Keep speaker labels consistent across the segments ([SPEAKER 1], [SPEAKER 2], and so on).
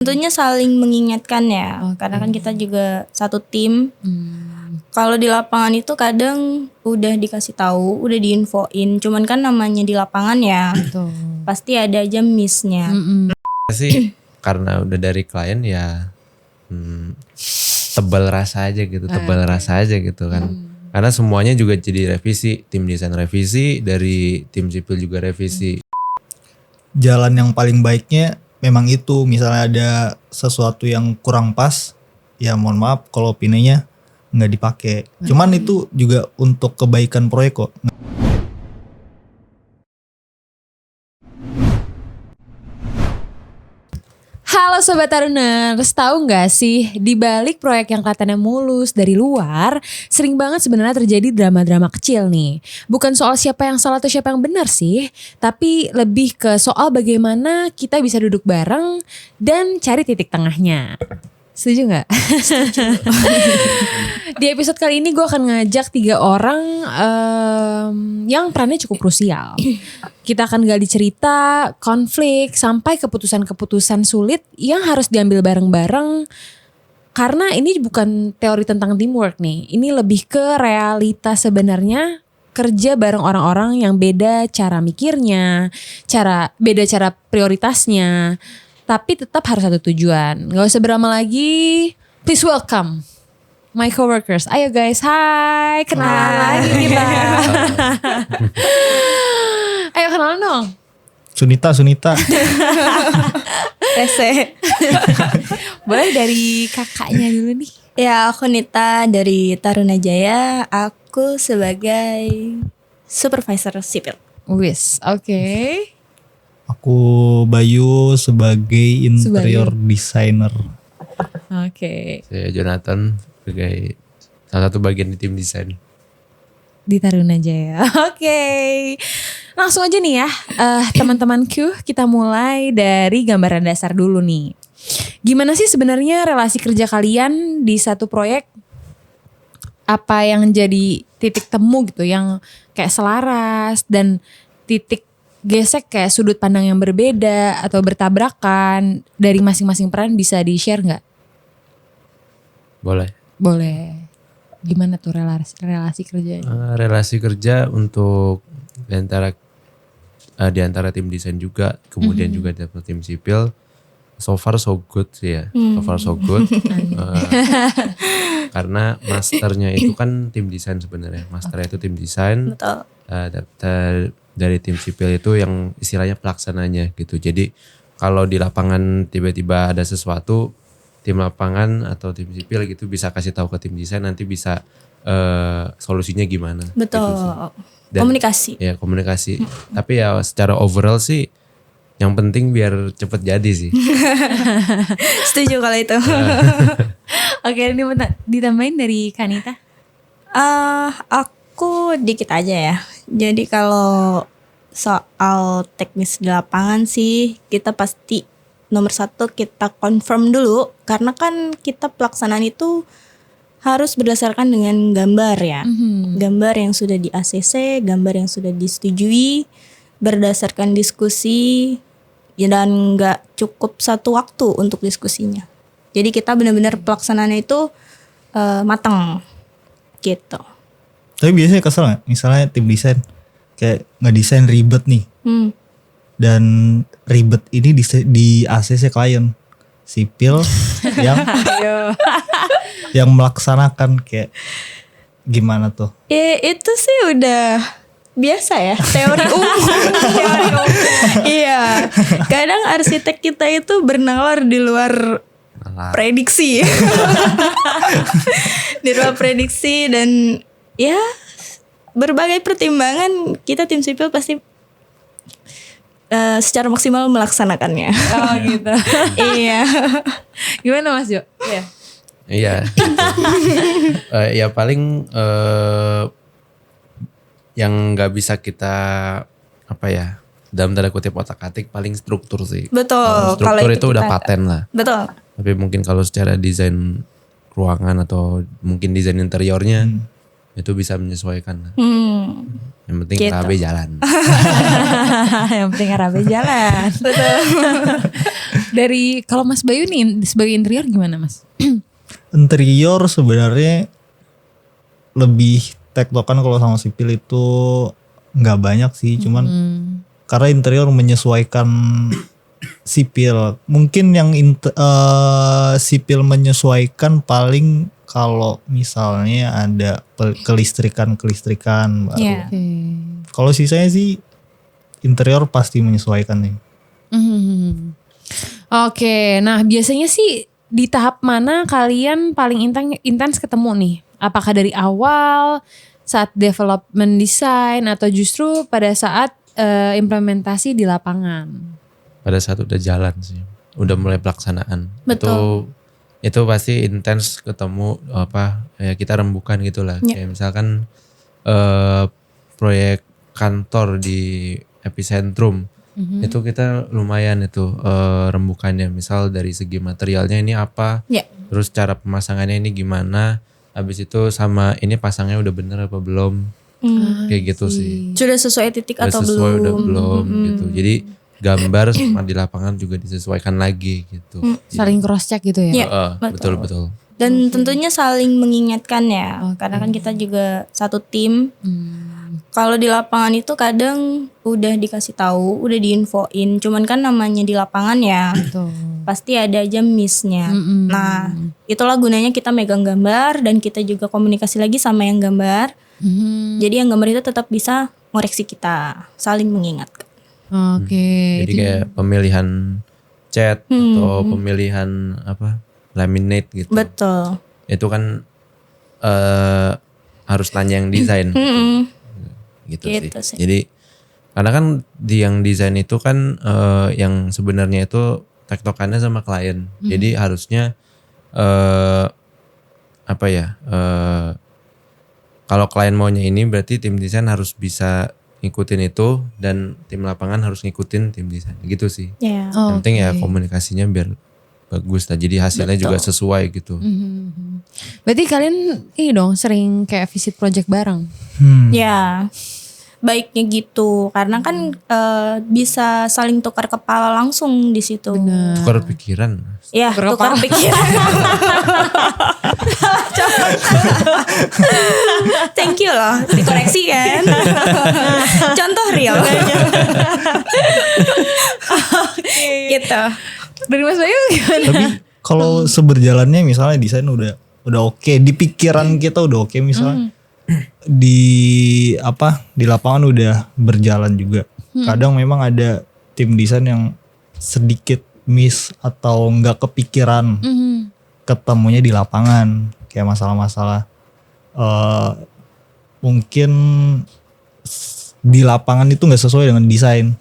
[SPEAKER 1] Tentunya saling mengingatkan ya, karena kan kita juga satu tim. Kalau di lapangan itu kadang udah dikasih tahu, udah diinfoin, cuman kan namanya di lapangan ya, pasti ada aja miss-nya.
[SPEAKER 2] Sih karena udah dari klien ya tebal rasa aja gitu, rasa aja gitu kan. Karena semuanya juga jadi revisi, tim desain revisi, dari tim sipil juga revisi.
[SPEAKER 3] Jalan yang paling baiknya memang itu, misalnya ada sesuatu yang kurang pas, ya mohon maaf kalau opininya nggak dipakai. Cuman itu juga untuk kebaikan proyek kok.
[SPEAKER 4] Halo Sobat Taruners, tahu nggak sih di balik proyek yang kelihatannya mulus dari luar, sering banget sebenarnya terjadi drama-drama kecil nih. Bukan soal siapa yang salah atau siapa yang benar sih, tapi lebih ke soal bagaimana kita bisa duduk bareng dan cari titik tengahnya. Setuju gak? Setuju. Di episode kali ini gue akan ngajak 3 orang yang perannya cukup krusial. Kita akan gali cerita, konflik, sampai keputusan-keputusan sulit yang harus diambil bareng-bareng. Karena ini bukan teori tentang teamwork nih. Ini lebih ke realitas sebenarnya kerja bareng orang-orang yang beda cara mikirnya, beda cara prioritasnya. Tapi tetap harus satu tujuan. Gak usah berlama lagi. Please welcome my coworkers. Ayo guys, hai. Kenalan lagi kita. Ayo kenalan dong.
[SPEAKER 3] Sunita.
[SPEAKER 1] Rese.
[SPEAKER 4] Boleh dari kakaknya dulu nih.
[SPEAKER 1] Ya, aku Nita dari Tarunajaya. Aku sebagai supervisor sipil.
[SPEAKER 4] Wis, oke.
[SPEAKER 3] Aku Bayu sebagai interior designer.
[SPEAKER 4] Oke.
[SPEAKER 2] Saya Jonathan sebagai salah satu bagian di tim desain.
[SPEAKER 4] Di Tarunajaya. Oke. Langsung aja nih ya, teman-temanku, kita mulai dari gambaran dasar dulu nih. Gimana sih sebenarnya relasi kerja kalian di satu proyek? Apa yang jadi titik temu gitu, yang kayak selaras dan titik gesek kayak sudut pandang yang berbeda atau bertabrakan dari masing-masing peran, bisa di-share gak? Boleh. Gimana tuh relasi kerjanya?
[SPEAKER 2] Relasi kerja untuk di antara tim desain juga, kemudian juga di tim sipil, so far so good sih ya. So far so good. Karena masternya itu kan tim desain sebenarnya. Masternya itu tim desain.
[SPEAKER 1] Betul.
[SPEAKER 2] Dari tim sipil itu yang istilahnya pelaksananya gitu. Jadi kalau di lapangan tiba-tiba ada sesuatu, tim lapangan atau tim sipil gitu bisa kasih tahu ke tim desain, nanti bisa solusinya gimana.
[SPEAKER 1] Betul.
[SPEAKER 2] Gitu sih. Dan,
[SPEAKER 1] komunikasi.
[SPEAKER 2] Ya komunikasi. Tapi ya secara overall sih yang penting biar cepet jadi sih.
[SPEAKER 1] Setuju kalau itu.
[SPEAKER 4] Oke, ini mau ditambahin dari Kanita?
[SPEAKER 1] Aku dikit aja ya. Jadi kalau soal teknis di lapangan sih, kita pasti nomor 1 kita confirm dulu. Karena kan kita pelaksanaan itu harus berdasarkan dengan gambar ya. Gambar yang sudah di ACC, gambar yang sudah disetujui, berdasarkan diskusi, ya, dan gak cukup satu waktu untuk diskusinya. Jadi kita benar-benar pelaksanaannya itu matang gitu.
[SPEAKER 3] Tapi biasanya kesel gak? Misalnya tim desain kayak ngedesain ribet nih. Dan ribet ini di ACC klien sipil yang melaksanakan, kayak gimana tuh?
[SPEAKER 1] Itu sih udah biasa ya, teori umum. Iya. Kadang arsitek kita itu bernalar di luar prediksi. Di luar prediksi, dan ya berbagai pertimbangan kita tim sipil pasti secara maksimal melaksanakannya.
[SPEAKER 4] Oh gitu.
[SPEAKER 1] Iya.
[SPEAKER 4] Gimana Mas Jo?
[SPEAKER 2] Iya. Ya paling yang nggak bisa kita dalam tanda kutip otak-atik paling struktur sih.
[SPEAKER 1] Betul.
[SPEAKER 2] Struktur itu udah paten lah.
[SPEAKER 1] Betul.
[SPEAKER 2] Tapi mungkin kalau secara desain ruangan atau mungkin desain interiornya itu bisa menyesuaikan. Yang penting
[SPEAKER 1] Gitu.
[SPEAKER 2] KB jalan.
[SPEAKER 4] Yang penting RAB jalan. Betul. Dari kalau Mas Bayu nih sebagai interior gimana Mas?
[SPEAKER 3] Interior sebenarnya lebih tektokan kalau sama sipil itu nggak banyak sih, cuman karena interior menyesuaikan sipil. Mungkin yang sipil menyesuaikan paling kalau misalnya ada kelistrikan baru.
[SPEAKER 1] Iya.
[SPEAKER 4] Oke.
[SPEAKER 3] Kalau sisanya sih interior pasti menyesuaikan nih.
[SPEAKER 4] Oke, nah biasanya sih di tahap mana kalian paling intens ketemu nih? Apakah dari awal saat development design atau justru pada saat implementasi di lapangan?
[SPEAKER 2] Pada saat udah jalan sih, udah mulai pelaksanaan.
[SPEAKER 1] Betul.
[SPEAKER 2] Itu pasti intens ketemu ya kita rembukan gitulah.
[SPEAKER 1] Ya.
[SPEAKER 2] Kayak misalkan proyek kantor di epicentrum. Itu kita lumayan itu rembukannya, misal dari segi materialnya ini apa,
[SPEAKER 1] Ya.
[SPEAKER 2] terus cara pemasangannya ini gimana, habis itu sama ini pasangnya udah bener apa belum, kayak gitu sih.
[SPEAKER 1] Sudah sesuai titik
[SPEAKER 2] Udah
[SPEAKER 1] atau
[SPEAKER 2] sesuai
[SPEAKER 1] belum?
[SPEAKER 2] udah belum gitu. Jadi gambar sama di lapangan juga disesuaikan lagi gitu.
[SPEAKER 4] Saling cross check gitu ya?
[SPEAKER 1] Iya.
[SPEAKER 2] Betul.
[SPEAKER 1] Dan tentunya saling mengingatkan ya, karena kan kita juga satu tim. Kalau di lapangan itu kadang udah dikasih tahu, udah diinfoin, cuman kan namanya di lapangan ya,
[SPEAKER 4] Betul.
[SPEAKER 1] pasti ada aja miss-nya. Nah, itulah gunanya kita megang gambar dan kita juga komunikasi lagi sama yang gambar. Jadi yang gambar itu tetap bisa ngoreksi kita, saling mengingatkan.
[SPEAKER 4] Oke.
[SPEAKER 2] Jadi kayak pemilihan cat atau pemilihan laminate gitu.
[SPEAKER 1] Betul.
[SPEAKER 2] Itu kan harus tanya yang desain. Gitu
[SPEAKER 1] Gitu sih.
[SPEAKER 2] Jadi karena kan yang desain itu kan yang sebenarnya itu tektokannya sama klien. Jadi harusnya kalau klien maunya ini berarti tim desain harus bisa ngikutin itu dan tim lapangan harus ngikutin tim desain. Gitu sih.
[SPEAKER 1] Ya.
[SPEAKER 2] Yang penting ya komunikasinya biar bagus lah. Jadi hasilnya juga sesuai gitu.
[SPEAKER 4] Berarti kalian ini dong sering kayak visit project bareng?
[SPEAKER 1] Ya. Baiknya gitu, karena kan bisa saling tukar kepala langsung di situ.
[SPEAKER 2] Tukar pikiran.
[SPEAKER 1] Ya, tukar pikiran. Thank you loh, dikoreksi kan. Contoh real. Gitu.
[SPEAKER 4] Dari Mas Bayu gimana?
[SPEAKER 3] Tapi kalau seberjalannya misalnya desain udah oke, di pikiran kita udah oke misalnya. Di lapangan udah berjalan juga. Kadang memang ada tim desain yang sedikit miss atau nggak kepikiran ketemunya di lapangan, kayak masalah-masalah mungkin di lapangan itu nggak sesuai dengan desain.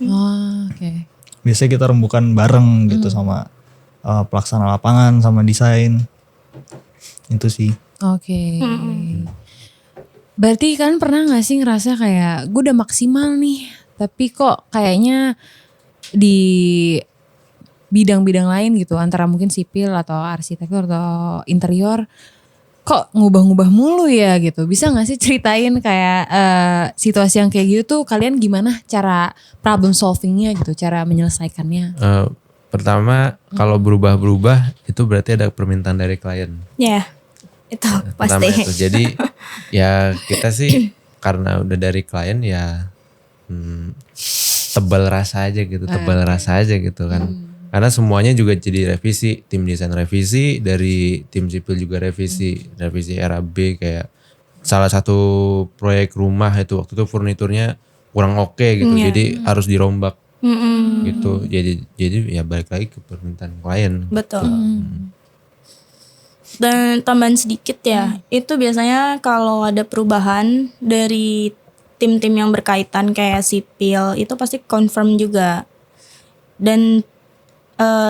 [SPEAKER 4] Oke.
[SPEAKER 3] Biasanya kita rembukan bareng gitu sama pelaksana lapangan sama desain. Itu sih.
[SPEAKER 4] Oke. Berarti kan pernah gak sih ngerasa kayak gue udah maksimal nih, tapi kok kayaknya di bidang-bidang lain gitu, antara mungkin sipil atau arsitektur atau interior, kok ngubah-ngubah mulu ya gitu. Bisa gak sih ceritain kayak situasi yang kayak gitu tuh kalian gimana cara problem solvingnya gitu, cara menyelesaikannya?
[SPEAKER 2] Pertama kalau berubah-berubah itu berarti ada permintaan dari klien.
[SPEAKER 1] Ya, itu
[SPEAKER 2] Pertama
[SPEAKER 1] pasti.
[SPEAKER 2] itu. Jadi ya kita sih karena udah dari klien ya tebal rasa aja gitu, kan. Karena semuanya juga jadi revisi, tim desain revisi, dari tim sipil juga revisi RAB. Kayak salah satu proyek rumah itu waktu itu furniturnya kurang oke gitu, jadi harus dirombak gitu. Jadi ya balik lagi ke permintaan klien.
[SPEAKER 1] Betul. Dan tambahan sedikit ya, itu biasanya kalau ada perubahan dari tim-tim yang berkaitan kayak sipil, itu pasti confirm juga. Dan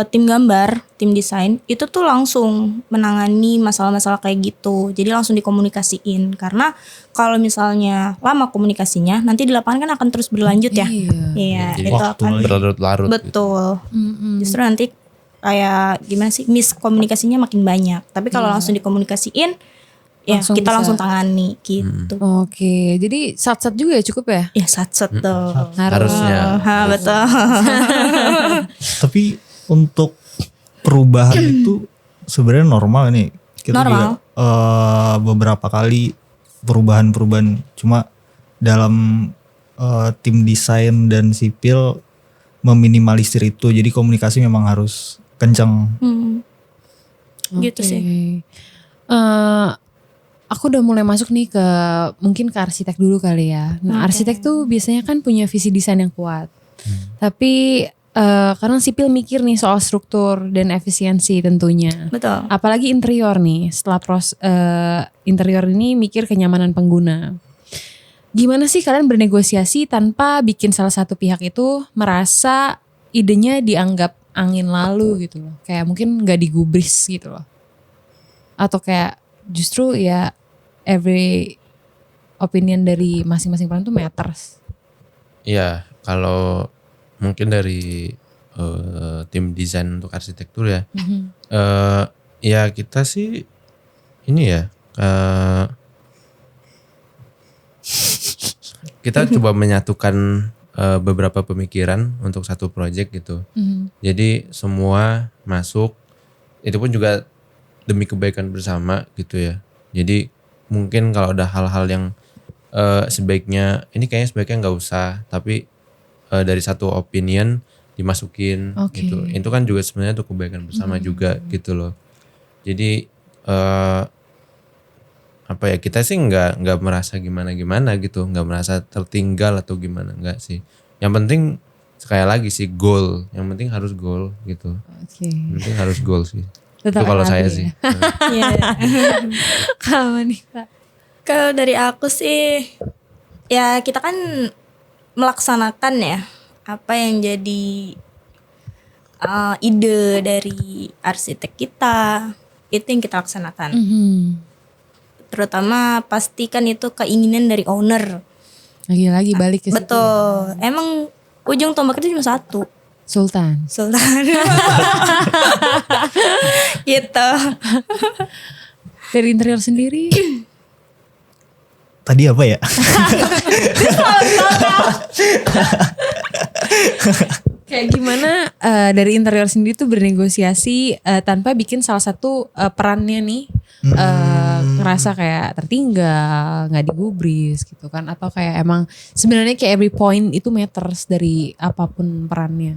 [SPEAKER 1] tim gambar, tim desain itu tuh langsung menangani masalah-masalah kayak gitu. Jadi langsung dikomunikasiin, karena kalau misalnya lama komunikasinya, nanti di lapangan kan akan terus berlanjut ya. Iya,
[SPEAKER 2] Jadi
[SPEAKER 1] itu
[SPEAKER 3] waktu
[SPEAKER 1] akan
[SPEAKER 2] berlarut-larut.
[SPEAKER 1] betul. Justru nanti kayak gimana sih, miskomunikasinya makin banyak. Tapi kalau langsung dikomunikasiin, ya
[SPEAKER 4] Langsung
[SPEAKER 1] kita
[SPEAKER 4] bisa.
[SPEAKER 1] langsung tangani gitu.
[SPEAKER 4] Oke, jadi sat-sat juga ya cukup ya?
[SPEAKER 1] Ya satset tuh.
[SPEAKER 2] Harusnya.
[SPEAKER 1] Betul.
[SPEAKER 3] Tapi untuk perubahan itu sebenarnya normal nih. Kita
[SPEAKER 1] Normal.
[SPEAKER 3] juga beberapa kali perubahan-perubahan, cuma dalam tim desain dan sipil meminimalisir itu. Jadi komunikasi memang harus kencang.
[SPEAKER 1] Gitu sih.
[SPEAKER 4] Aku udah mulai masuk nih ke mungkin ke arsitek dulu kali ya. Nah, arsitek tuh biasanya kan punya visi desain yang kuat. Tapi karena sipil mikir nih soal struktur dan efisiensi tentunya.
[SPEAKER 1] Betul.
[SPEAKER 4] Apalagi interior nih. Setelah interior ini mikir kenyamanan pengguna. Gimana sih kalian bernegosiasi tanpa bikin salah satu pihak itu merasa idenya dianggap angin lalu gitu loh. Kayak mungkin gak digubris gitu loh. Atau kayak justru ya every opinion dari masing-masing peran tuh matters.
[SPEAKER 2] Iya, kalau mungkin dari tim desain untuk arsitektur ya. Ya kita sih ini ya kita coba menyatukan beberapa pemikiran untuk satu project gitu. Jadi semua masuk, itu pun juga demi kebaikan bersama gitu ya. Jadi mungkin kalau ada hal-hal yang sebaiknya ini kayaknya sebaiknya nggak usah, tapi dari satu opinion dimasukin gitu. Itu kan juga sebenarnya untuk kebaikan bersama juga gitu loh. Jadi apa ya, kita sih nggak merasa gimana gitu, nggak merasa tertinggal atau gimana, nggak sih. Yang penting sekali lagi sih goal, yang penting harus goal gitu. Yang penting harus goal sih.
[SPEAKER 4] Tetap
[SPEAKER 2] Itu kalau
[SPEAKER 4] rapi
[SPEAKER 2] saya
[SPEAKER 4] ya.
[SPEAKER 2] sih.
[SPEAKER 1] Iya.
[SPEAKER 4] Kamu nih Kak.
[SPEAKER 1] Kalau dari aku sih, ya kita kan melaksanakan ya apa yang jadi ide dari arsitek kita, itu yang kita laksanakan. Terutama pastikan itu keinginan dari owner.
[SPEAKER 4] Lagi-lagi balik ke situ.
[SPEAKER 1] Betul. Emang ujung tombak itu cuma satu,
[SPEAKER 4] Sultan.
[SPEAKER 1] Sultan. Gitu.
[SPEAKER 4] Dari interior sendiri.
[SPEAKER 3] Tadi apa ya?
[SPEAKER 4] Kayak gimana dari interior sendiri tuh bernegosiasi tanpa bikin salah satu perannya nih ngerasa kayak tertinggal, nggak digubris gitu kan, atau kayak emang sebenarnya kayak every point itu matters dari apapun perannya.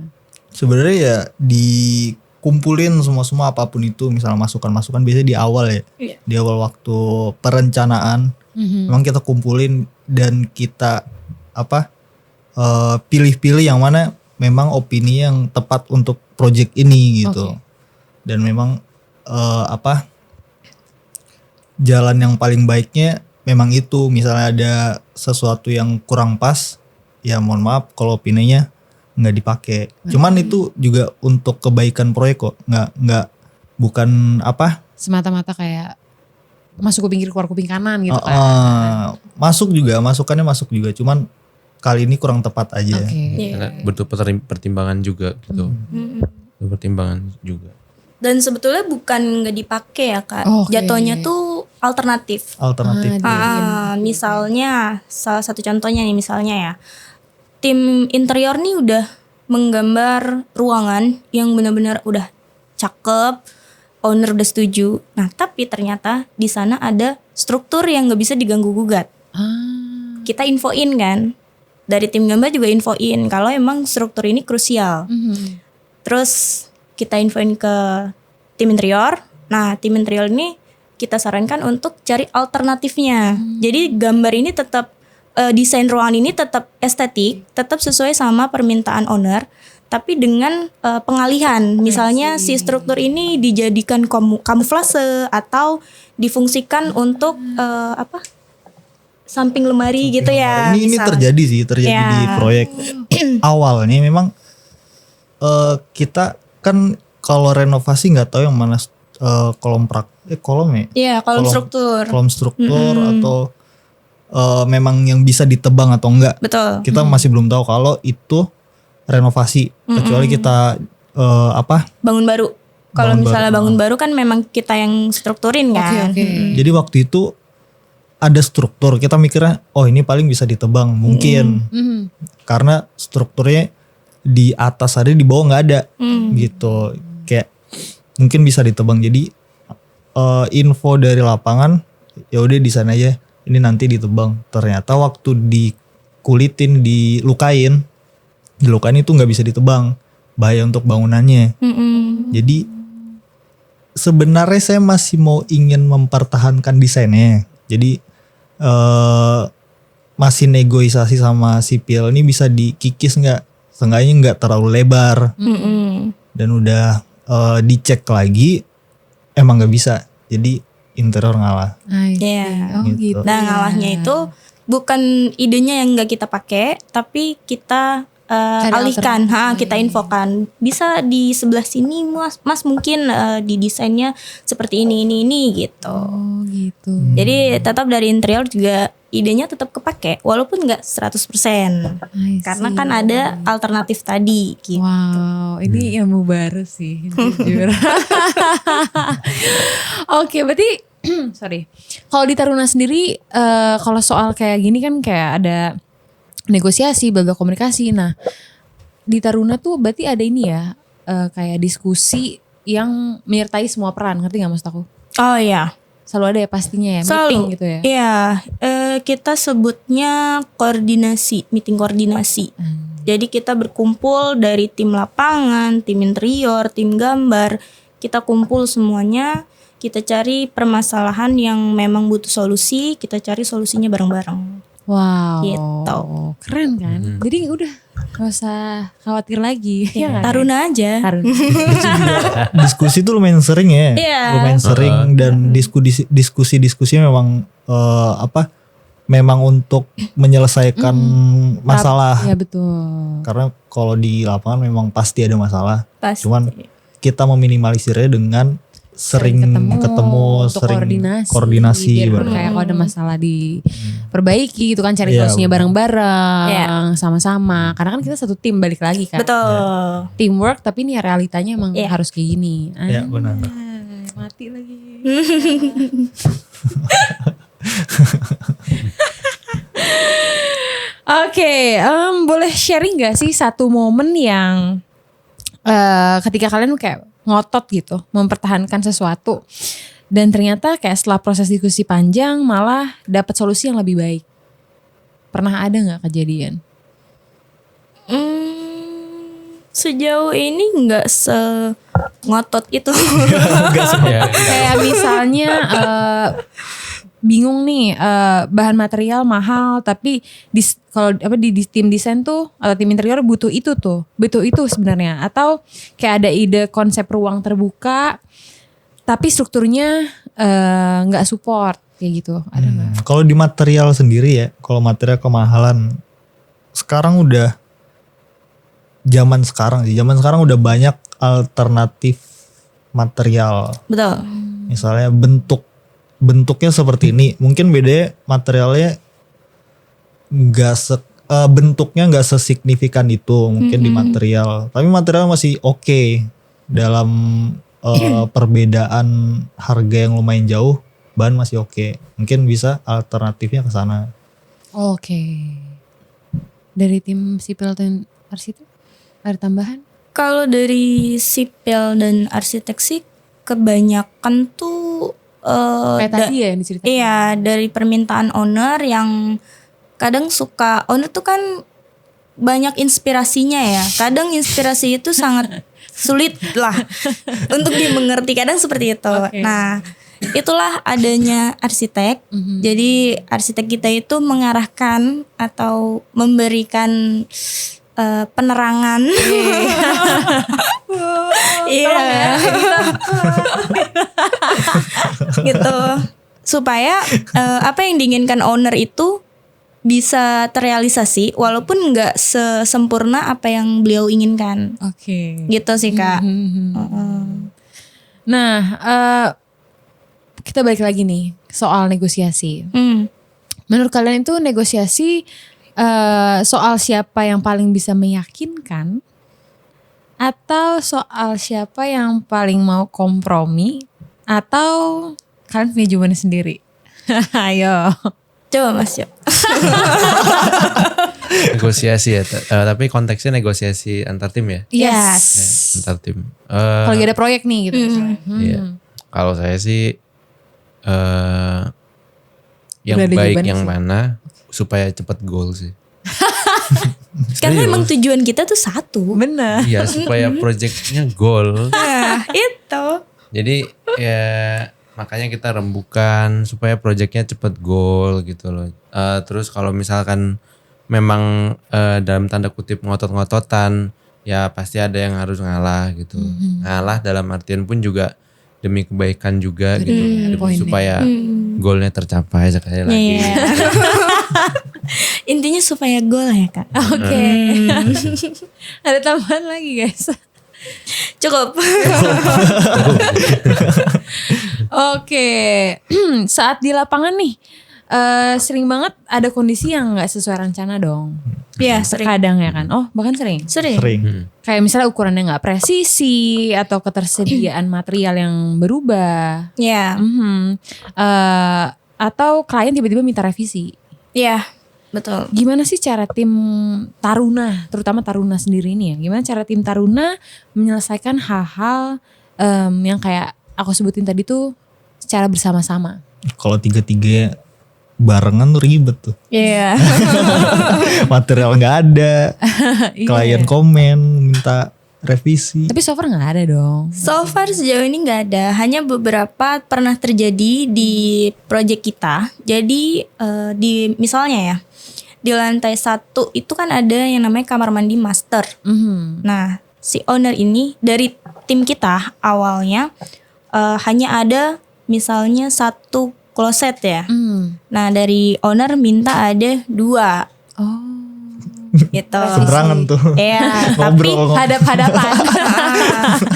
[SPEAKER 3] Sebenarnya ya dikumpulin semua apapun itu, misalnya masukan-masukan biasanya di awal ya.
[SPEAKER 1] Iya.
[SPEAKER 3] Di awal waktu perencanaan memang kita kumpulin dan kita pilih-pilih yang mana memang opini yang tepat untuk project ini gitu. Dan memang jalan yang paling baiknya memang itu, misalnya ada sesuatu yang kurang pas, ya mohon maaf kalau opininya nggak dipakai. Cuman itu juga untuk kebaikan proyek kok, nggak bukan
[SPEAKER 4] Semata-mata kayak masuk kuping kiri keluar kuping kanan gitu kan.
[SPEAKER 3] masukannya masuk juga, cuman kali ini kurang tepat aja.
[SPEAKER 2] Karena butuh pertimbangan juga gitu. Butuh pertimbangan juga.
[SPEAKER 1] Dan sebetulnya bukan nggak dipakai ya Kak.
[SPEAKER 4] Oke.
[SPEAKER 1] Jatuhnya tuh alternatif. Misalnya salah satu contohnya nih, misalnya ya, tim interior nih udah menggambar ruangan yang benar-benar udah cakep, owner udah setuju. Nah tapi ternyata di sana ada struktur yang nggak bisa diganggu gugat. Kita infoin kan, dari tim gambar juga infoin kalau emang struktur ini krusial. Terus kita infoin ke tim interior. Nah tim interior ini kita sarankan untuk cari alternatifnya. Jadi gambar ini tetap desain ruangan ini tetap estetik, tetap sesuai sama permintaan owner, tapi dengan pengalihan. Misalnya si struktur ini dijadikan kamuflase atau difungsikan untuk samping lemari gitu ya.
[SPEAKER 3] Ini
[SPEAKER 1] misalnya.
[SPEAKER 3] terjadi di proyek awalnya memang kita kan kalau renovasi nggak tahu yang mana kolom ya?
[SPEAKER 1] Iya, kolom struktur.
[SPEAKER 3] Kolom struktur atau memang yang bisa ditebang atau enggak.
[SPEAKER 1] Betul.
[SPEAKER 3] Kita masih belum tahu kalau itu renovasi, kecuali kita
[SPEAKER 1] Bangun baru. Kalau
[SPEAKER 3] Bangun
[SPEAKER 1] misalnya
[SPEAKER 3] baru.
[SPEAKER 1] bangun baru kan memang kita yang strukturin kan.
[SPEAKER 4] Oke.
[SPEAKER 3] Jadi waktu itu ada struktur, kita mikirnya oh ini paling bisa ditebang mungkin karena strukturnya di atas ada di bawah nggak ada gitu, kayak mungkin bisa ditebang. Jadi info dari lapangan ya udah di sana aja, ini nanti ditebang. Ternyata waktu dikulitin, dilukain itu nggak bisa ditebang, bahaya untuk bangunannya. Jadi sebenarnya saya masih mau ingin mempertahankan desainnya. Jadi masih negosiasi sama sipil, ini bisa dikikis nggak? Seenggaknya nggak terlalu lebar. Dan udah dicek lagi, emang nggak bisa. Jadi interior ngalah.
[SPEAKER 1] Iya.
[SPEAKER 4] Oh
[SPEAKER 3] Gitu.
[SPEAKER 4] gitu.
[SPEAKER 1] Nah ngalahnya itu bukan idenya yang nggak kita pakai, tapi kita alihkan, kita infokan. Bisa di sebelah sini mas mungkin di desainnya seperti ini gitu.
[SPEAKER 4] Oh gitu.
[SPEAKER 1] Jadi tetap dari interior juga idenya tetap kepake walaupun nggak 100%. Karena kan ada alternatif tadi gitu.
[SPEAKER 4] Wow, ini ilmu baru sih, jujur. Oke, berarti sorry. Kalau di Taruna sendiri, kalau soal kayak gini kan kayak ada negosiasi, bla komunikasi. Nah, di Taruna tuh berarti ada ini ya, kayak diskusi yang menyertai semua peran, ngerti nggak maksud aku?
[SPEAKER 1] Oh iya.
[SPEAKER 4] Selalu ada ya pastinya ya,
[SPEAKER 1] Selalu.
[SPEAKER 4] meeting gitu ya.
[SPEAKER 1] Iya, kita sebutnya koordinasi, meeting koordinasi. Jadi kita berkumpul dari tim lapangan, tim interior, tim gambar. Kita kumpul semuanya, kita cari permasalahan yang memang butuh solusi, kita cari solusinya bareng-bareng.
[SPEAKER 4] Wow,
[SPEAKER 1] Gitu.
[SPEAKER 4] keren kan? Jadi udah gak usah khawatir lagi. Ya nggak?
[SPEAKER 1] Taruna aja.
[SPEAKER 4] Taruna.
[SPEAKER 3] Diskusi tuh lumayan sering ya.
[SPEAKER 1] Iya.
[SPEAKER 3] Lumayan sering dan diskusi-diskusinya memang memang untuk menyelesaikan masalah.
[SPEAKER 4] Ya betul.
[SPEAKER 3] Karena kalau di lapangan memang pasti ada masalah.
[SPEAKER 1] Pasti.
[SPEAKER 3] Cuman kita meminimalisirnya dengan sering ketemu,
[SPEAKER 4] untuk
[SPEAKER 3] sering
[SPEAKER 4] biar
[SPEAKER 3] koordinasi bareng.
[SPEAKER 4] kayak kalau ada masalah diperbaiki gitu kan, cari
[SPEAKER 3] Iya,
[SPEAKER 4] solusinya
[SPEAKER 3] benar.
[SPEAKER 4] bareng-bareng sama-sama, karena kan kita satu tim balik lagi kan.
[SPEAKER 1] Betul.
[SPEAKER 4] Teamwork, tapi nih realitanya emang
[SPEAKER 1] Iya.
[SPEAKER 4] harus kayak gini.
[SPEAKER 3] Ya benar.
[SPEAKER 4] Mati lagi. Oke, boleh sharing gak sih satu momen yang ketika kalian kayak ngotot gitu mempertahankan sesuatu dan ternyata kayak setelah proses diskusi panjang malah dapat solusi yang lebih baik? Pernah ada nggak kejadian?
[SPEAKER 1] Sejauh ini nggak ngotot itu.
[SPEAKER 4] Kayak misalnya bingung nih, bahan material mahal tapi kalau di tim desain tuh atau tim interior butuh itu sebenarnya, atau kayak ada ide konsep ruang terbuka tapi strukturnya nggak support kayak gitu, ada nggak?
[SPEAKER 3] Kalau di material sendiri ya, kalau material kemahalan sekarang udah zaman sekarang udah banyak alternatif material.
[SPEAKER 1] Betul.
[SPEAKER 3] Misalnya bentuknya seperti ini, mungkin bedanya materialnya bentuknya nggak sesignifikan itu mungkin di material, tapi material masih oke. Dalam perbedaan harga yang lumayan jauh, bahan masih oke. Mungkin bisa alternatifnya ke sana.
[SPEAKER 4] Oke. Dari tim sipil dan arsitek ada tambahan?
[SPEAKER 1] Kalau dari sipil dan arsitek sih kebanyakan tuh
[SPEAKER 4] Kayak tadi ya yang diceritain.
[SPEAKER 1] iya, dari permintaan owner yang kadang suka, owner tuh kan banyak inspirasinya ya. Kadang inspirasi itu sangat sulit lah untuk dimengerti, kadang seperti itu.
[SPEAKER 4] Oke.
[SPEAKER 1] Nah, itulah adanya arsitek. Jadi arsitek kita itu mengarahkan atau memberikan penerangan. Iya. Gitu. Supaya apa yang diinginkan owner itu bisa terrealisasi walaupun nggak sesempurna apa yang beliau inginkan.
[SPEAKER 4] Oke.
[SPEAKER 1] Gitu sih, Kak.
[SPEAKER 4] Nah, kita balik lagi nih soal negosiasi. Menurut kalian itu negosiasi soal siapa yang paling bisa meyakinkan atau soal siapa yang paling mau kompromi, atau kalian punya jawabannya sendiri? Ayo.
[SPEAKER 1] Coba Mas yuk.
[SPEAKER 2] Negosiasi ya, tapi konteksnya negosiasi antar tim ya.
[SPEAKER 4] Yes.
[SPEAKER 2] Antar tim.
[SPEAKER 4] Kalau lagi ada proyek nih gitu. misalnya.
[SPEAKER 2] Iya. Kalau saya sih yang
[SPEAKER 4] Udah ada
[SPEAKER 2] baik
[SPEAKER 4] jawabannya
[SPEAKER 2] yang
[SPEAKER 4] sih.
[SPEAKER 2] mana supaya cepat goal sih.
[SPEAKER 1] Karena
[SPEAKER 2] Serius.
[SPEAKER 1] emang tujuan kita tuh satu.
[SPEAKER 4] Bener.
[SPEAKER 2] Iya, supaya projectnya goal.
[SPEAKER 1] Nah itu.
[SPEAKER 2] Jadi ya makanya kita rembukan supaya projectnya cepet goal gitu loh. Terus kalau misalkan memang dalam tanda kutip ngotot-ngototan, ya pasti ada yang harus ngalah gitu. Ngalah dalam artian pun juga demi kebaikan juga gitu, demi
[SPEAKER 4] poinnya.
[SPEAKER 2] supaya goalnya tercapai sekali lagi.
[SPEAKER 1] Iya. Intinya supaya gol ya Kak.
[SPEAKER 4] Oke. Ada tambahan lagi guys.
[SPEAKER 1] Cukup.
[SPEAKER 4] Oke. Saat di lapangan nih, sering banget ada kondisi yang nggak sesuai rencana dong.
[SPEAKER 1] Iya sering.
[SPEAKER 4] Kadang ya kan. Oh bahkan sering.
[SPEAKER 1] Sering.
[SPEAKER 3] Sering.
[SPEAKER 4] Kayak misalnya ukurannya nggak presisi atau ketersediaan material yang berubah.
[SPEAKER 1] Iya.
[SPEAKER 4] Atau klien tiba-tiba minta revisi.
[SPEAKER 1] Iya. Betul.
[SPEAKER 4] Gimana sih cara tim Taruna, terutama Taruna sendiri ini ya? Gimana cara tim Taruna menyelesaikan hal-hal yang kayak aku sebutin tadi tuh secara bersama-sama?
[SPEAKER 3] Kalau 3-3 barengan tuh ribet tuh.
[SPEAKER 1] Iya.
[SPEAKER 3] Material nggak ada,
[SPEAKER 4] Iya.
[SPEAKER 3] klien komen minta revisi.
[SPEAKER 4] Tapi so far nggak ada dong.
[SPEAKER 1] So far sejauh ini nggak ada, hanya beberapa pernah terjadi di project kita. Jadi di misalnya ya di lantai 1 itu kan ada yang namanya kamar mandi master. Nah si owner ini dari tim kita awalnya hanya ada misalnya 1 kloset ya. Nah dari owner minta ada 2
[SPEAKER 4] Oh.
[SPEAKER 1] gitu.
[SPEAKER 3] Seberangan tuh.
[SPEAKER 1] Iya, tapi
[SPEAKER 3] Ngobrol.
[SPEAKER 4] Hadap-hadapan.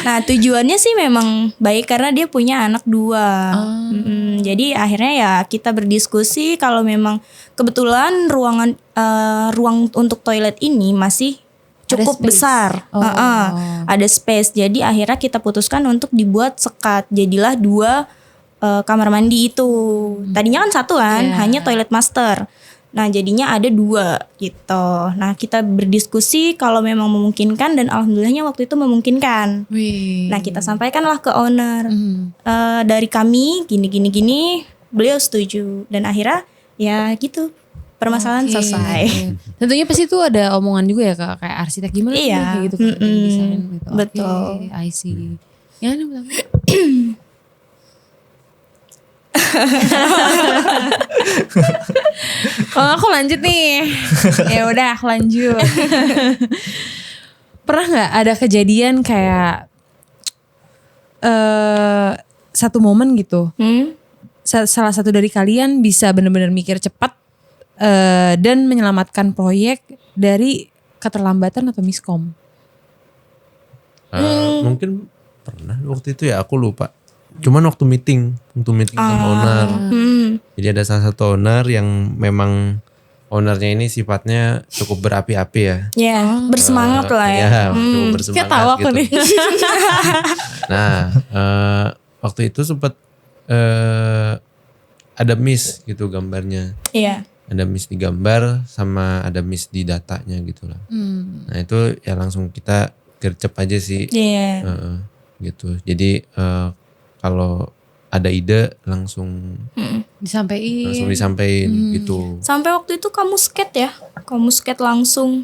[SPEAKER 1] nah tujuannya sih memang baik karena dia punya anak 2. Jadi akhirnya ya kita berdiskusi kalau memang kebetulan ruang untuk toilet ini masih cukup
[SPEAKER 4] space.
[SPEAKER 1] besar.
[SPEAKER 4] Oh.
[SPEAKER 1] Ada space. Jadi akhirnya kita putuskan untuk dibuat sekat. Jadilah 2 kamar mandi itu. Tadinya kan 1 kan,
[SPEAKER 4] Iya.
[SPEAKER 1] hanya toilet master. Nah jadinya ada 2 gitu. Nah kita berdiskusi kalau memang memungkinkan dan alhamdulillahnya waktu itu memungkinkan.
[SPEAKER 4] Wih.
[SPEAKER 1] Nah kita sampaikanlah ke owner
[SPEAKER 4] Mhm.
[SPEAKER 1] dari kami gini, beliau setuju dan akhirnya ya gitu permasalahan
[SPEAKER 4] Oke.
[SPEAKER 1] selesai.
[SPEAKER 4] Tentunya pasti tuh ada omongan juga ya Kak, kayak arsitek gimana
[SPEAKER 1] Iya.
[SPEAKER 4] kayak gitu kan desain gitu.
[SPEAKER 1] Betul.
[SPEAKER 4] Oke, I see. Ya, ini pertama. Kalau aku lanjut nih. Ya udah aku lanjut. Pernah nggak ada kejadian kayak satu momen gitu, salah satu dari kalian bisa benar-benar mikir cepat dan menyelamatkan proyek dari keterlambatan atau miskom?
[SPEAKER 2] Mungkin pernah waktu itu ya, aku lupa. Cuman waktu meeting sama owner. Jadi ada salah satu owner yang memang ownernya ini sifatnya cukup berapi-api ya.
[SPEAKER 1] Ya bersemangat lah ya.
[SPEAKER 2] Ya, cukup bersemangat
[SPEAKER 4] Kayak tahu aku
[SPEAKER 2] gitu.
[SPEAKER 4] nih.
[SPEAKER 2] Nah, waktu itu sempat ada miss gitu gambarnya.
[SPEAKER 1] Iya.
[SPEAKER 2] Ada miss di gambar sama ada miss di datanya gitu lah. Nah itu ya langsung kita gercep aja sih.
[SPEAKER 1] Iya.
[SPEAKER 2] Gitu. Jadi kalau ada ide langsung
[SPEAKER 4] Disampaikan.
[SPEAKER 2] disampaikan gitu.
[SPEAKER 1] Sampai waktu itu kamu skate ya? Kamu skate langsung.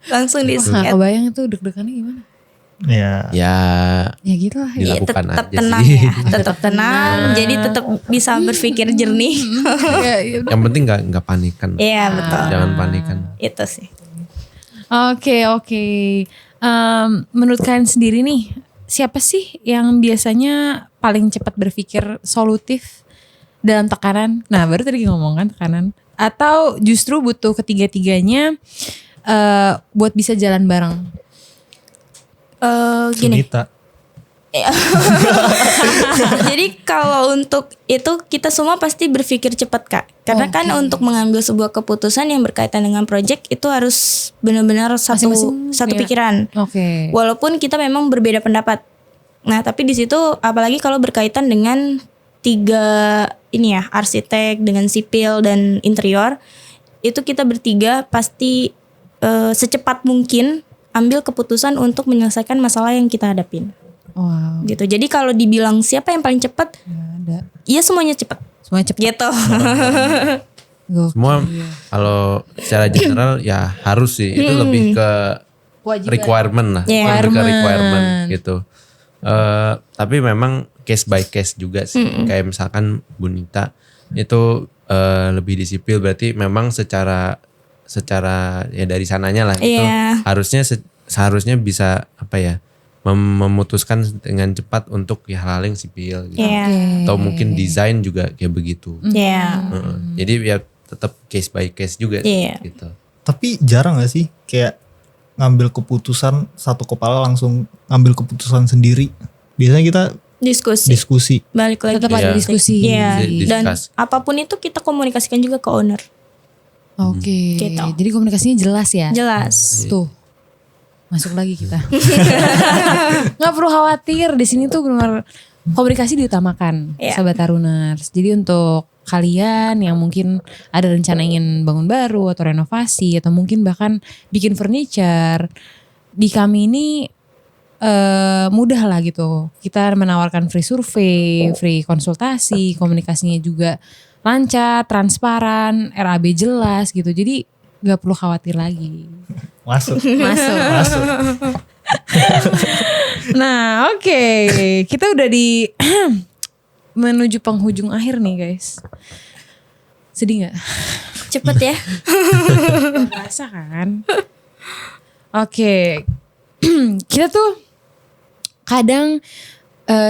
[SPEAKER 1] Langsung di
[SPEAKER 4] Nggak
[SPEAKER 1] skate.
[SPEAKER 4] kebayang itu deg-degannya gimana?
[SPEAKER 3] Ya.
[SPEAKER 2] Ya
[SPEAKER 4] Ya gitu lah.
[SPEAKER 1] Iya,
[SPEAKER 2] dilakukan
[SPEAKER 1] tetap
[SPEAKER 2] aja
[SPEAKER 1] tenang
[SPEAKER 2] sih.
[SPEAKER 1] ya. Tetap tenang. Jadi tetap bisa berpikir jernih.
[SPEAKER 2] Yang penting nggak panikan.
[SPEAKER 1] Iya betul.
[SPEAKER 2] Jangan panikan.
[SPEAKER 1] Itu sih.
[SPEAKER 4] Oke. Menurut kalian sendiri nih, siapa sih yang biasanya paling cepat berpikir solutif dalam tekanan? Nah baru tadi ngomong kan tekanan. Atau justru butuh ketiga-tiganya buat bisa jalan bareng?
[SPEAKER 1] Gini.
[SPEAKER 3] Sunita.
[SPEAKER 1] Jadi kalau untuk itu kita semua pasti berpikir cepat Kak. Karena kan untuk mengambil sebuah keputusan yang berkaitan dengan project itu harus benar-benar satu
[SPEAKER 4] Masing-masing punya-
[SPEAKER 1] pikiran.
[SPEAKER 4] Oke.
[SPEAKER 1] Walaupun kita memang berbeda pendapat. Nah, tapi di situ apalagi kalau berkaitan dengan 3 ini ya, arsitek dengan sipil dan interior, itu kita bertiga pasti secepat mungkin ambil keputusan untuk menyelesaikan masalah yang kita hadapin.
[SPEAKER 4] Wow.
[SPEAKER 1] Gitu. Jadi kalau dibilang siapa yang paling cepat,
[SPEAKER 4] Nggak ada.
[SPEAKER 1] ya semuanya cepat.
[SPEAKER 4] Semuanya cepet.
[SPEAKER 1] Gitu.
[SPEAKER 4] Gokil.
[SPEAKER 2] Semua kalau secara general ya harus sih. Itu lebih ke
[SPEAKER 4] Kewajiban.
[SPEAKER 2] requirement lah.
[SPEAKER 1] Iya.
[SPEAKER 2] Lebih ke requirement
[SPEAKER 4] Requirement.
[SPEAKER 2] gitu. Tapi memang case by case juga sih. Kayak misalkan Bunita itu lebih di sipil, berarti memang secara ya dari sananya lah itu
[SPEAKER 1] Iya.
[SPEAKER 2] seharusnya bisa apa ya, memutuskan dengan cepat untuk ya hal-hal yang sipil gitu.
[SPEAKER 1] Iya.
[SPEAKER 2] Atau mungkin desain juga kayak begitu.
[SPEAKER 1] Iya.
[SPEAKER 2] Heeh. Jadi ya tetap case by case juga
[SPEAKER 1] Iya.
[SPEAKER 2] gitu.
[SPEAKER 3] Tapi jarang gak sih kayak ngambil keputusan satu kepala langsung ngambil keputusan sendiri. Biasanya kita diskusi.
[SPEAKER 1] Balik lagi.
[SPEAKER 4] Tetap ada
[SPEAKER 2] Iya.
[SPEAKER 4] diskusi.
[SPEAKER 1] Iya. Dan
[SPEAKER 2] Discuss.
[SPEAKER 1] apapun itu kita komunikasikan juga ke owner.
[SPEAKER 4] Oke.
[SPEAKER 1] Gitu.
[SPEAKER 4] Jadi komunikasinya jelas ya.
[SPEAKER 1] Jelas.
[SPEAKER 4] Tuh. Masuk lagi kita. Nggak perlu khawatir, di sini tuh benar komunikasi diutamakan,
[SPEAKER 1] Iya.
[SPEAKER 4] Sobat Taruners. Jadi untuk kalian yang mungkin ada rencana ingin bangun baru atau renovasi atau mungkin bahkan bikin furniture, di kami ini mudah lah gitu. Kita menawarkan free survei, free konsultasi, komunikasinya juga lancar, transparan, RAB jelas gitu. Jadi nggak perlu khawatir lagi.
[SPEAKER 3] Masuk.
[SPEAKER 4] Masuk. Nah, oke. Kita udah di menuju penghujung akhir nih, guys. Sedih gak?
[SPEAKER 1] Cepet ya.
[SPEAKER 4] Gak berasa kan? Oke. Kita tuh kadang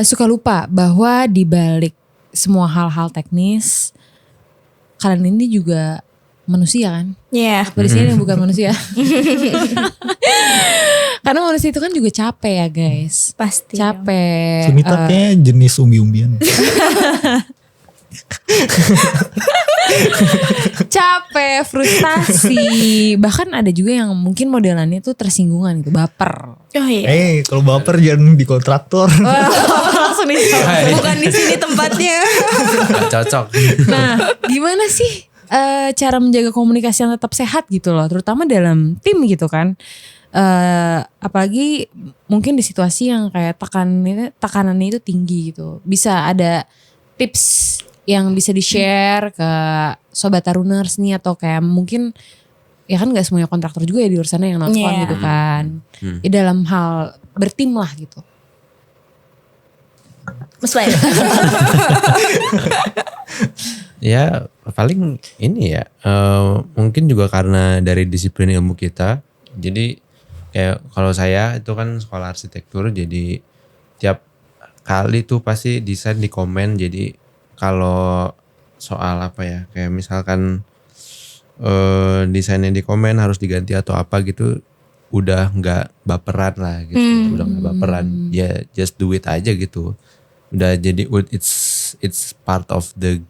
[SPEAKER 4] suka lupa bahwa di balik semua hal-hal teknis, kalian ini juga manusia kan?
[SPEAKER 1] Iya.
[SPEAKER 4] Apa di sini yang bukan manusia? Karena manusia itu kan juga capek ya guys.
[SPEAKER 1] Pasti.
[SPEAKER 4] Capek.
[SPEAKER 3] Sunita kayaknya jenis umbi-umbian.
[SPEAKER 4] Capek, frustasi. Bahkan ada juga yang mungkin modelannya tuh tersinggungan gitu, baper.
[SPEAKER 1] Oh iya.
[SPEAKER 3] Kalau baper jangan di kontraktor.
[SPEAKER 4] Langsung nih.
[SPEAKER 1] Bukan di sini tempatnya.
[SPEAKER 2] Nggak cocok.
[SPEAKER 4] Nah, gimana sih cara menjaga komunikasi yang tetap sehat gitu loh, terutama dalam tim gitu kan. Apalagi mungkin di situasi yang kayak tekanannya itu tinggi gitu. Bisa ada tips yang bisa di-share ke Sobat Taruners nih, atau kayak mungkin ya kan gak semuanya kontraktor juga ya di luar sana yang nonton
[SPEAKER 1] Iya.
[SPEAKER 4] gitu kan. Ya dalam hal bertim lah gitu.
[SPEAKER 1] Mas Bayu.
[SPEAKER 2] Ya paling ini ya mungkin juga karena dari disiplin ilmu kita. Jadi kayak kalau saya itu kan sekolah arsitektur, jadi tiap kali tuh pasti desain di komen. Jadi kalau soal apa ya, kayak misalkan desainnya di komen harus diganti atau apa gitu, udah nggak baperan lah gitu. Udah nggak baperan, ya just do it aja gitu. Udah jadi it's part of the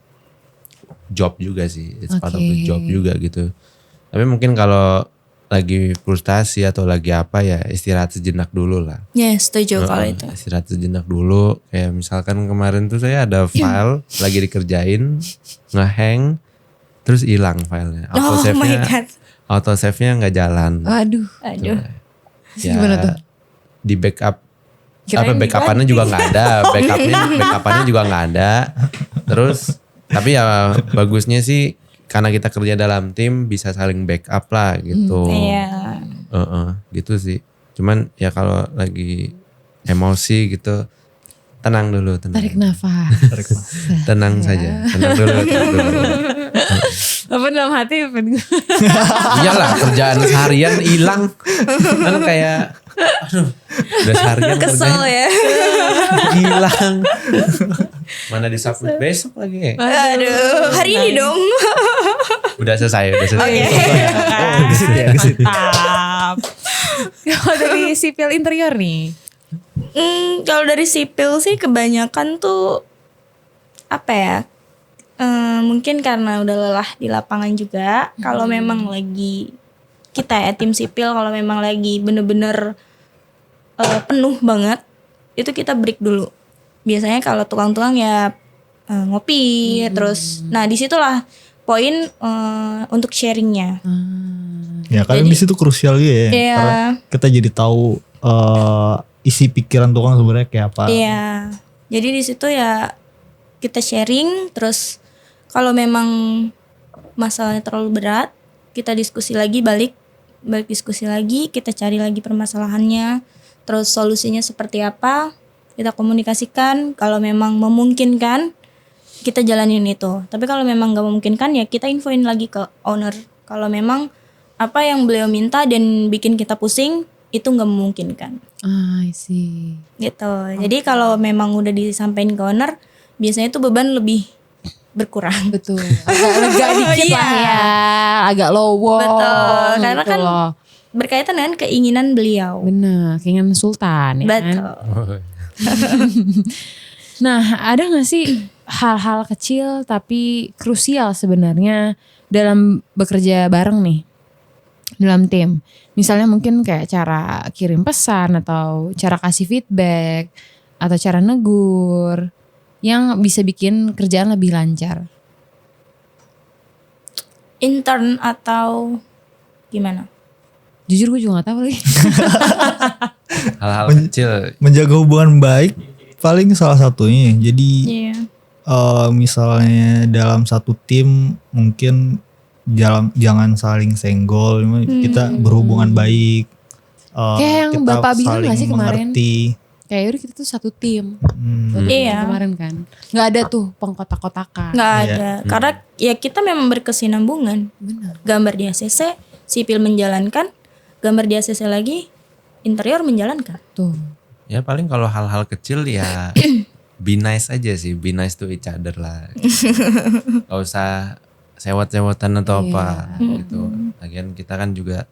[SPEAKER 2] job juga sih, it's part of the job juga gitu. Tapi mungkin kalau lagi frustasi atau lagi apa ya, istirahat sejenak dulu lah.
[SPEAKER 1] Ya setuju kalau itu.
[SPEAKER 2] Istirahat sejenak dulu. Kayak misalkan kemarin tuh saya ada file lagi dikerjain, ngehang, terus hilang filenya.
[SPEAKER 1] Oh my God.
[SPEAKER 2] Auto save-nya nggak jalan.
[SPEAKER 4] Aduh.
[SPEAKER 1] Aduh.
[SPEAKER 2] Ya,
[SPEAKER 4] Gimana tuh?
[SPEAKER 2] di backup.
[SPEAKER 4] Kirain
[SPEAKER 2] Backupannya juga nggak ada. Backupannya juga nggak ada. Terus tapi ya bagusnya sih karena kita kerja dalam tim bisa saling backup lah gitu.
[SPEAKER 1] Iya.
[SPEAKER 2] Gitu sih. Cuman ya kalau lagi emosi gitu, tenang dulu, tenang.
[SPEAKER 4] Tarik nafas.
[SPEAKER 2] Tenang saja, tenang dulu.
[SPEAKER 4] Apa dalam hati?
[SPEAKER 2] Iyalah, kerjaan seharian hilang. Kan kayak aduh, udah seharian
[SPEAKER 1] Kesel
[SPEAKER 2] kerjanya
[SPEAKER 1] ya.
[SPEAKER 2] hilang. Mana disambut besok lagi.
[SPEAKER 1] Aduh. Hari ini dong.
[SPEAKER 2] Udah selesai.
[SPEAKER 3] Gesit ya, gesit.
[SPEAKER 4] Mantap. Kalau dari sipil interior nih,
[SPEAKER 1] Kalau dari sipil sih kebanyakan tuh apa ya? Mungkin karena udah lelah di lapangan juga. Kalau memang lagi kita ya tim sipil kalau memang lagi bener-bener penuh banget, itu kita break dulu. Biasanya kalau tukang-tukang ya ngopi, terus, nah disitulah poin untuk sharingnya.
[SPEAKER 3] Ya kadang di situ krusial gitu ya.
[SPEAKER 1] Iya.
[SPEAKER 3] Karena kita jadi tahu isi pikiran tukang sebenarnya kayak apa.
[SPEAKER 1] Iya. Jadi di situ ya kita sharing, terus kalau memang masalahnya terlalu berat, kita diskusi lagi, balik diskusi lagi, kita cari lagi permasalahannya, terus solusinya seperti apa, kita komunikasikan. Kalau memang memungkinkan, kita jalanin itu. Tapi kalau memang nggak memungkinkan, ya kita infoin lagi ke owner. Kalau memang apa yang beliau minta dan bikin kita pusing, itu nggak memungkinkan.
[SPEAKER 4] I see.
[SPEAKER 1] Gitu. Jadi kalau memang udah disampaikan ke owner, biasanya itu beban lebih berkurang.
[SPEAKER 4] Betul. Agak lega dikit lah ya. Agak lowo.
[SPEAKER 1] Betul. Karena
[SPEAKER 4] gitu
[SPEAKER 1] kan
[SPEAKER 4] loh.
[SPEAKER 1] berkaitan dengan keinginan beliau.
[SPEAKER 4] Bener. Keinginan sultan ya kan.
[SPEAKER 1] Betul.
[SPEAKER 4] Nah, ada gak sih hal-hal kecil tapi krusial sebenarnya dalam bekerja bareng nih dalam tim? Misalnya mungkin kayak cara kirim pesan atau cara kasih feedback atau cara negur yang bisa bikin kerjaan lebih lancar.
[SPEAKER 1] Intern atau gimana?
[SPEAKER 4] Jujur gue juga gak tahu lagi.
[SPEAKER 2] Hal-hal kecil.
[SPEAKER 3] Menjaga hubungan baik paling salah satunya. Jadi
[SPEAKER 1] Iya.
[SPEAKER 3] misalnya dalam satu tim mungkin jangan saling senggol, kita berhubungan baik.
[SPEAKER 4] Kayak yang
[SPEAKER 3] kita
[SPEAKER 4] Bapak bilang
[SPEAKER 3] saling
[SPEAKER 4] gak sih kemarin?
[SPEAKER 3] mengerti.
[SPEAKER 4] Kayak yaudah kita tuh satu tim.
[SPEAKER 1] Iya.
[SPEAKER 4] Kemarin kan. Gak ada tuh pengkotak-kotakan.
[SPEAKER 1] Nggak
[SPEAKER 3] Iya.
[SPEAKER 1] ada. Karena ya kita memang berkesinambungan.
[SPEAKER 4] Benar.
[SPEAKER 1] Gambar di ACC, sipil menjalankan, gambar di ACC lagi, interior menjalankan.
[SPEAKER 4] Tuh.
[SPEAKER 2] Ya paling kalau hal-hal kecil ya be nice aja sih. Be nice to each other lah. Gak usah sewot-sewotan atau apa gitu. Lagian kita kan juga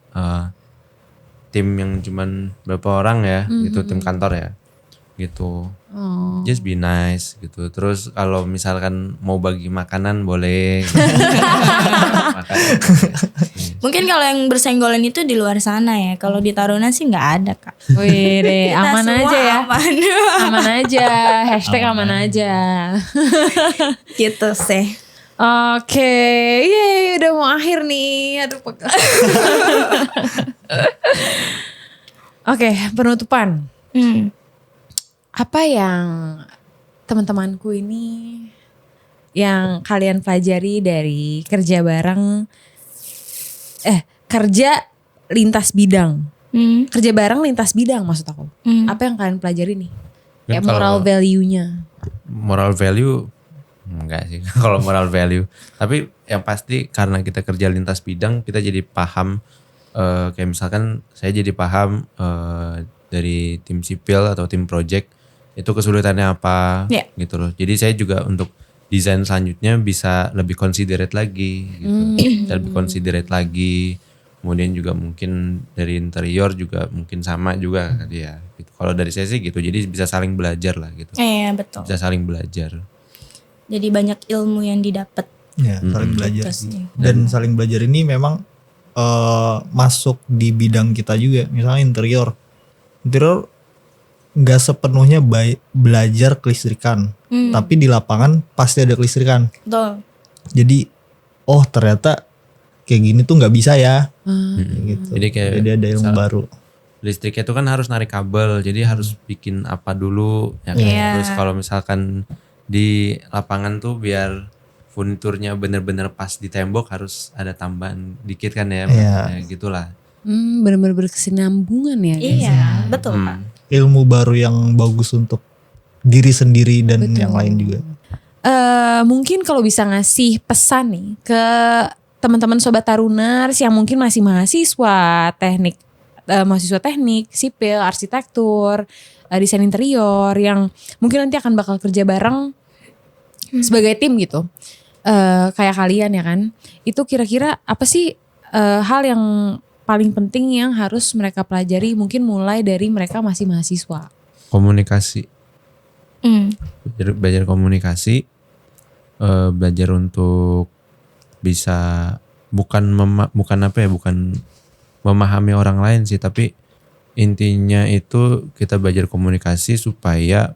[SPEAKER 2] tim yang cuman berapa orang ya gitu, tim kantor ya gitu.
[SPEAKER 4] Oh.
[SPEAKER 2] Just be nice gitu. Terus kalau misalkan mau bagi makanan boleh. Makan.
[SPEAKER 1] Mungkin kalau yang bersenggolan itu di luar sana ya. Kalau di Taruna sih nggak ada, Kak.
[SPEAKER 4] Wih deh,
[SPEAKER 1] Kita
[SPEAKER 4] aman
[SPEAKER 1] semua
[SPEAKER 4] aja ya.
[SPEAKER 1] Aman.
[SPEAKER 4] Aman aja. Hashtag aman aja.
[SPEAKER 1] Gitu sih.
[SPEAKER 4] Oke, yeay udah mau akhir nih. Aduh pegel. Oke, penutupan. Apa yang teman-temanku ini yang kalian pelajari dari kerja bareng, kerja lintas bidang. Kerja bareng lintas bidang maksud aku. Apa yang kalian pelajari nih? Kayak moral value-nya.
[SPEAKER 2] Moral value enggak sih kalau moral value. Tapi yang pasti karena kita kerja lintas bidang kita jadi paham kayak misalkan saya jadi paham dari tim sipil atau tim project itu kesulitannya apa gitu loh. Jadi saya juga untuk desain selanjutnya bisa lebih considerate lagi gitu. Bisa lebih considerate lagi. Kemudian juga mungkin dari interior juga mungkin sama juga tadi ya. Gitu. Kalau dari saya sih gitu. Jadi bisa saling belajar lah gitu.
[SPEAKER 1] Iya betul.
[SPEAKER 2] Bisa saling belajar.
[SPEAKER 1] Jadi banyak ilmu yang didapat.
[SPEAKER 3] Ya, saling belajar.
[SPEAKER 1] Terus nih.
[SPEAKER 3] Dan saling belajar ini memang masuk di bidang kita juga. Misalnya interior. Interior nggak sepenuhnya belajar kelistrikan. Tapi di lapangan pasti ada kelistrikan.
[SPEAKER 1] Betul.
[SPEAKER 3] Jadi oh ternyata kayak gini tuh nggak bisa ya. Gitu.
[SPEAKER 2] Jadi kayak
[SPEAKER 3] Jadi ada ilmu baru.
[SPEAKER 2] Listriknya itu kan harus narik kabel. Jadi harus bikin apa dulu ya kan?
[SPEAKER 1] Iya.
[SPEAKER 2] Terus kalau misalkan di lapangan tuh biar furniturnya bener-bener pas di tembok harus ada tambahan dikit kan ya.
[SPEAKER 3] Iya.
[SPEAKER 2] Ya gitulah.
[SPEAKER 4] Benar-benar berkesinambungan ya guys.
[SPEAKER 1] Iya betul Pak.
[SPEAKER 3] Ilmu baru yang bagus untuk diri sendiri dan yang lain juga.
[SPEAKER 4] Mungkin kalau bisa ngasih pesan nih ke teman-teman Sobat Taruners yang mungkin masih mahasiswa teknik, sipil, arsitektur, desain interior yang mungkin nanti akan bakal kerja bareng sebagai tim gitu. Kayak kalian ya kan. Itu kira-kira apa sih hal yang paling penting yang harus mereka pelajari mungkin mulai dari mereka masih mahasiswa?
[SPEAKER 2] komunikasi.
[SPEAKER 1] Hmm.
[SPEAKER 2] Belajar komunikasi, belajar untuk bisa bukan memahami orang lain sih, tapi intinya itu kita belajar komunikasi supaya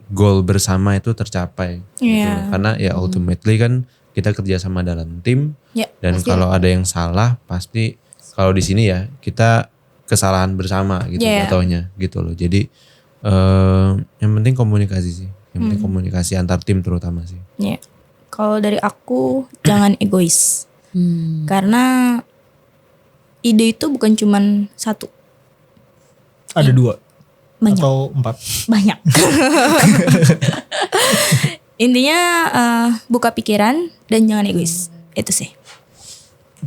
[SPEAKER 2] goal bersama itu tercapai. Gitu.
[SPEAKER 1] Iya.
[SPEAKER 2] Karena ya ultimately kan kita kerja sama dalam tim,
[SPEAKER 1] Ya,
[SPEAKER 2] dan
[SPEAKER 4] pasti
[SPEAKER 2] kalau ada yang salah pasti kalau di sini ya kita kesalahan bersama gitu
[SPEAKER 1] Yeah.
[SPEAKER 2] jatuhnya gitu loh. Jadi yang penting komunikasi sih. Yang penting komunikasi antar tim terutama sih.
[SPEAKER 1] ya. Kalau dari aku jangan egois. Karena ide itu bukan cuman satu,
[SPEAKER 3] Ada 2
[SPEAKER 1] banyak.
[SPEAKER 3] atau 4.
[SPEAKER 1] Banyak. Intinya buka pikiran dan jangan egois. Itu sih.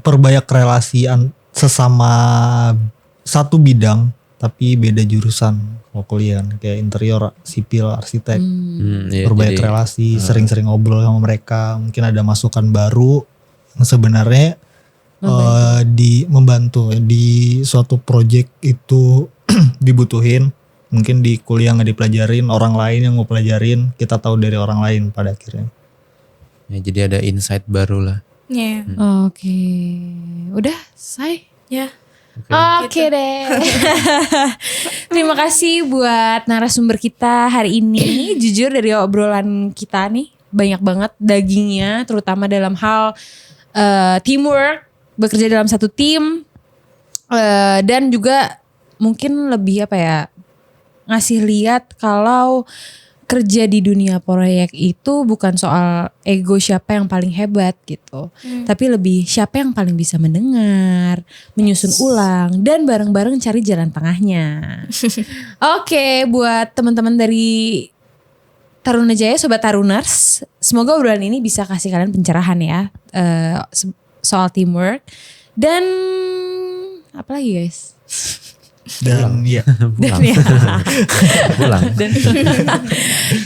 [SPEAKER 3] Perbanyak relasi sesama satu bidang tapi beda jurusan. Kalau kuliah kan, kayak interior, sipil, arsitek.
[SPEAKER 2] Iya,
[SPEAKER 3] Perbanyak
[SPEAKER 2] jadi,
[SPEAKER 3] relasi, sering-sering ngobrol sama mereka. Mungkin ada masukan baru yang sebenarnya membantu di suatu project itu dibutuhin. Mungkin di kuliah nggak dipelajarin, orang lain yang mau pelajarin, kita tahu dari orang lain pada akhirnya.
[SPEAKER 2] ya, jadi ada insight baru lah.
[SPEAKER 1] Ya.
[SPEAKER 4] Oke. Udah selesai?
[SPEAKER 1] Ya.
[SPEAKER 4] Oke deh. Terima kasih buat narasumber kita hari ini. Jujur dari obrolan kita nih banyak banget dagingnya, terutama dalam hal teamwork, bekerja dalam satu tim, dan juga mungkin lebih ngasih lihat kalau kerja di dunia proyek itu bukan soal ego siapa yang paling hebat gitu. Tapi lebih siapa yang paling bisa mendengar, menyusun ulang, dan bareng-bareng cari jalan tengahnya. Oke, buat teman-teman dari Taruna Jaya, Sobat Taruners, semoga obrolan ini bisa kasih kalian pencerahan ya soal teamwork. Dan apa lagi guys?
[SPEAKER 3] Dan ya
[SPEAKER 2] Pulang.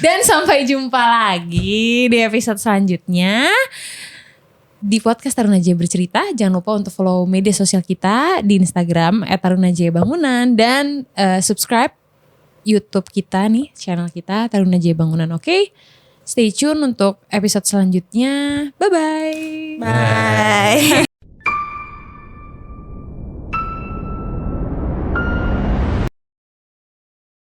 [SPEAKER 4] Dan sampai jumpa lagi di episode selanjutnya di podcast Taruna Jaya Bercerita. Jangan lupa untuk follow media sosial kita di Instagram @tarunajaya_bangunan dan subscribe YouTube kita nih, channel kita Taruna Jaya Bangunan. Oke? Stay tune untuk episode selanjutnya. Bye-bye.
[SPEAKER 1] Bye.